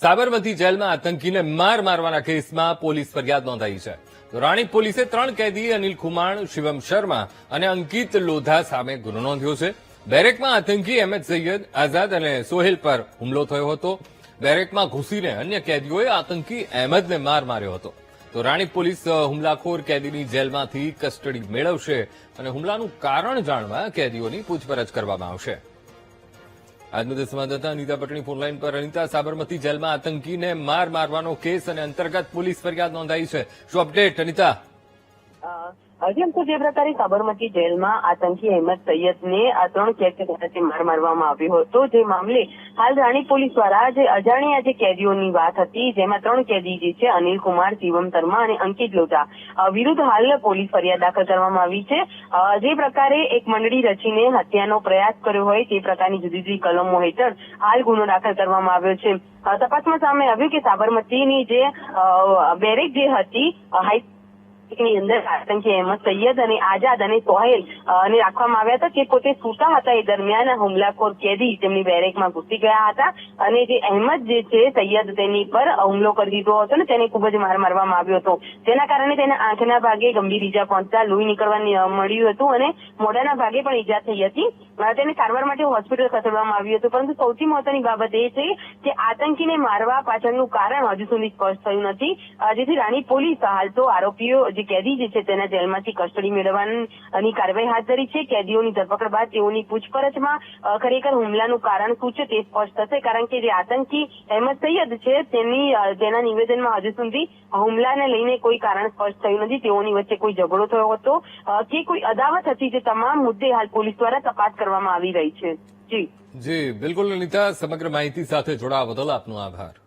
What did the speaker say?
સાબરમતી જેલમાં આતંકીને માર મારવાના કેસમાં પોલીસ ફરિયાદ નોંધાઈ છે. તો રાણીપ પોલીસે 3 કેદી અનિલ ખુમાણ, શિવમ શર્મા અને અંકિત લોધા સામે ગુનો નોંધ્યો છે. બેરેકમાં આતંકી અહેમદ સૈયદ, આઝાદ અને સોહેલ પર હુમલો થયો હતો. બેરેકમાં ઘૂસીને અન્ય કેદીઓએ આતંકી અહેમદને માર માર્યો હતો. તો રાણીપ પોલીસ હુમલાખોર કેદીની જેલમાંથી કસ્ટડી મેળવશે અને હુમલાનું કારણ જાણવા કેદીઓની પૂછપરછ કરવામાં આવશે. આજનો સંવાદદાતા અનિતા પટણી ફોનલાઈન પર. અનિતા, સાબરમતી જેલમાં આતંકીને માર મારવાનો કેસ અને અંતર્ગત પોલીસ ફરિયાદ નોંધાઈ છે. શું અપડેટ, અનિતા? જેમ તો જે પ્રકારે સાબરમતી જેલમાં આતંકી અહેમદ સૈયદને 3 કેદી સાથે માર મારવામાં આવ્યો હતો, જે મામલે હાલ રાણીપ પોલીસ દ્વારા જે અજાણ્યા જે કેદીઓની વાત હતી, જેમાં 3 કેદી જે છે અનિલ કુમાર, શિવમ શર્મા અને અંકિત લોધા વિરુદ્ધ હાલ પોલીસ ફરિયાદ દાખલ કરવામાં આવી છે. જે પ્રકારે એક મંડળી રચીને હત્યાનો પ્રયાસ કર્યો હોય તે પ્રકારની જુદી જુદી કલમો હેઠળ હાલ ગુનો દાખલ કરવામાં આવ્યો છે. તપાસમાં સામે આવ્યું કે સાબરમતીની જે બેરેક જે હતી ની અંદર આતંકી અહેમદ સૈયદ અને આઝાદ અને સોહેલ ને રાખવામાં આવ્યા હતા, કે પોતે સૂતા હતા એ દરમિયાન હુમલાખોર કેદી તેમની બેરેકમાં ઘૂસી ગયા હતા અને જે અહેમદ જે છે સૈયદ તેની પર હુમલો કરી દીધો હતો ને તેને ખૂબ જ માર મારવામાં આવ્યો હતો. જેના કારણે તેના આંખના ભાગે ગંભીર ઈજા પહોંચતા લોહી નીકળવા મળ્યું હતું અને મોઢાના ભાગે પણ ઈજા થઈ હતી. તેને સારવાર માટે હોસ્પિટલ ખસેડવામાં આવ્યું હતું. પરંતુ સૌથી મહત્વની બાબત એ છે કે આતંકીને મારવા પાછળનું કારણ હજુ સુધી સ્પષ્ટ થયું નથી, જેથી રાણીપ પોલીસ હાલ તો આરોપીઓ કેદી જે છે તેના જેલમાંથી કસ્ટડી મેળવવાની કાર્યવાહી હાથ ધરી છે. કેદીઓની ધરપકડ બાદ તેઓની પૂછપરછમાં ખરેખર હુમલાનું કારણ શું છે તે સ્પષ્ટ થશે, કારણ કે જે આતંકી અહેમદ સૈયદ છે તેના નિવેદનમાં હજુ સુધી હુમલાને લઈને કોઈ કારણ સ્પષ્ટ થયું નથી. તેઓની વચ્ચે કોઈ ઝઘડો થયો હતો કે કોઈ અદાવત હતી, જે તમામ મુદ્દે હાલ પોલીસ દ્વારા તપાસ કરવામાં આવી રહી છે. જી બિલકુલ અનિતા, સમગ્ર માહિતી સાથે જોડાવા બદલ આપનો આભાર.